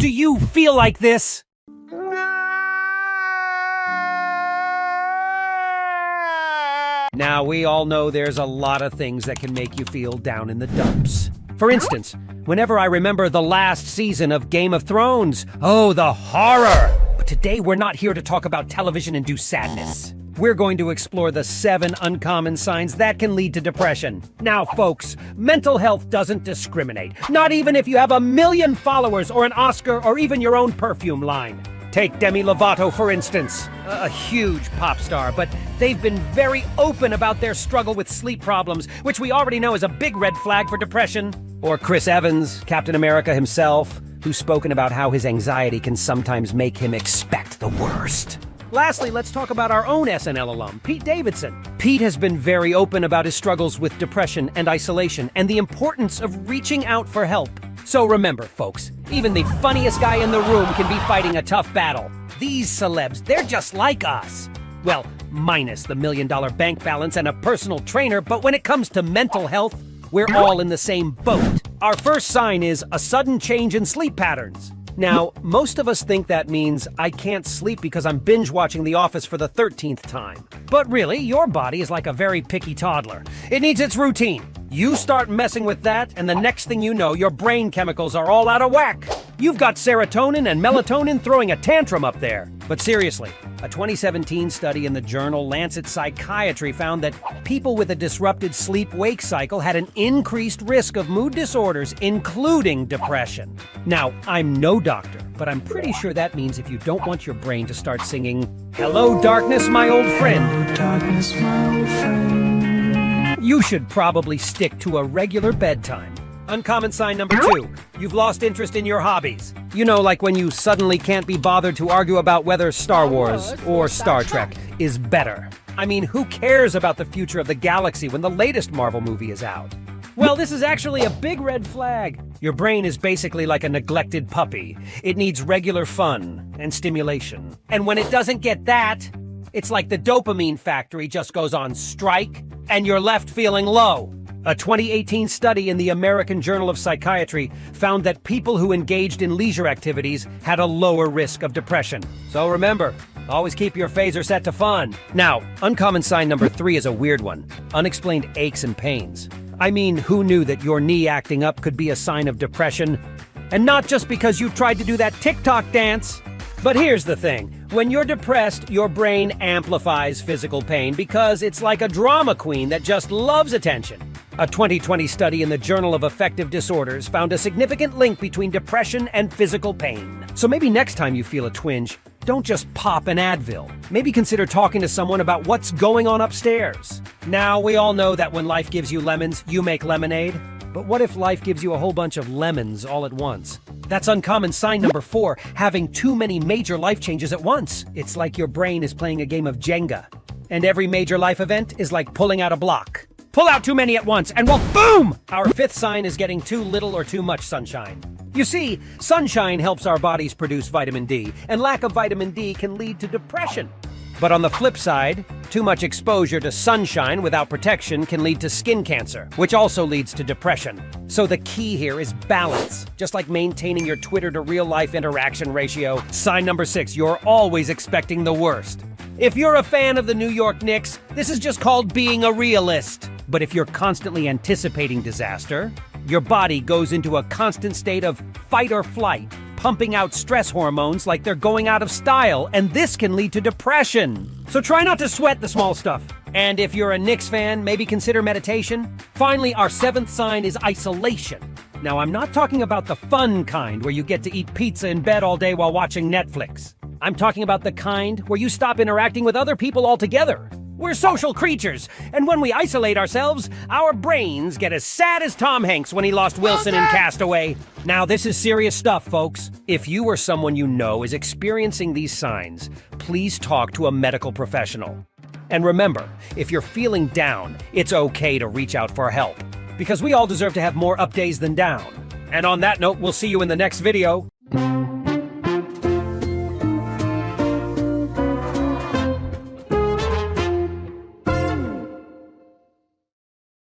Do you feel like this? Now, we all know there's a lot of things that can make you feel down in the dumps. For instance, whenever I remember the last season of Game of Thrones, oh, the horror! But today we're not here to talk about television-induced sadness. We're going to explore the 7 uncommon signs that can lead to depression. Now, folks, mental health doesn't discriminate. Not even if you have 1 million followers or an Oscar or even your own perfume line. Take Demi Lovato, for instance, a huge pop star, but they've been very open about their struggle with sleep problems, which we already know is a big red flag for depression. Or Chris Evans, Captain America himself, who's spoken about how his anxiety can sometimes make him expect the worst. Lastly, let's talk about our own SNL alum, Pete Davidson. Pete has been very open about his struggles with depression and isolation and the importance of reaching out for help. So remember, folks, even the funniest guy in the room can be fighting a tough battle. These celebs, they're just like us. Well, minus the $1 million bank balance and a personal trainer, but when it comes to mental health, we're all in the same boat. Our first sign is a sudden change in sleep patterns. Now, most of us think that means I can't sleep because I'm binge watching The Office for the 13th time. But really, your body is like a very picky toddler. It needs its routine. You start messing with that, and the next thing you know, your brain chemicals are all out of whack. You've got serotonin and melatonin throwing a tantrum up there. But seriously, a 2017 study in the journal Lancet Psychiatry found that people with a disrupted sleep-wake cycle had an increased risk of mood disorders, including depression. Now, I'm no doctor, but I'm pretty sure that means if you don't want your brain to start singing, "Hello, darkness, my old friend," Hello, darkness, my old friend. you should probably stick to a regular bedtime. Uncommon sign number 2, you've lost interest in your hobbies. You know, like when you suddenly can't be bothered to argue about whether Star Wars or Star Trek is better. I mean, who cares about the future of the galaxy when the latest Marvel movie is out? Well, this is actually a big red flag. Your brain is basically like a neglected puppy. It needs regular fun and stimulation. And when it doesn't get that, it's like the dopamine factory just goes on strike, and you're left feeling low. A 2018 study in the American Journal of Psychiatry found that people who engaged in leisure activities had a lower risk of depression. So remember, always keep your phaser set to fun. Now, uncommon sign number 3 is a weird one. Unexplained aches and pains. I mean, who knew that your knee acting up could be a sign of depression? And not just because you tried to do that TikTok dance. But here's the thing. When you're depressed, your brain amplifies physical pain because it's like a drama queen that just loves attention. A 2020 study in the Journal of Affective Disorders found a significant link between depression and physical pain. So maybe next time you feel a twinge, don't just pop an Advil. Maybe consider talking to someone about what's going on upstairs. Now, we all know that when life gives you lemons, you make lemonade. But what if life gives you a whole bunch of lemons all at once? That's uncommon sign number 4, having too many major life changes at once. It's like your brain is playing a game of Jenga. And every major life event is like pulling out a block. Pull out too many at once, and well, boom! Our 5th sign is getting too little or too much sunshine. You see, sunshine helps our bodies produce vitamin D, and lack of vitamin D can lead to depression. But on the flip side, too much exposure to sunshine without protection can lead to skin cancer, which also leads to depression. So the key here is balance, just like maintaining your Twitter to real-life interaction ratio. Sign number 6, you're always expecting the worst. If you're a fan of the New York Knicks, this is just called being a realist. But if you're constantly anticipating disaster, your body goes into a constant state of fight or flight, pumping out stress hormones like they're going out of style, and this can lead to depression. So try not to sweat the small stuff. And if you're a Knicks fan, maybe consider meditation. Finally, our 7th sign is isolation. Now, I'm not talking about the fun kind where you get to eat pizza in bed all day while watching Netflix. I'm talking about the kind where you stop interacting with other people altogether. We're social creatures, and when we isolate ourselves, our brains get as sad as Tom Hanks when he lost Wilson in Castaway. Now, this is serious stuff, folks. If you or someone you know is experiencing these signs, please talk to a medical professional. And remember, if you're feeling down, it's okay to reach out for help, because we all deserve to have more up days than down. And on that note, we'll see you in the next video.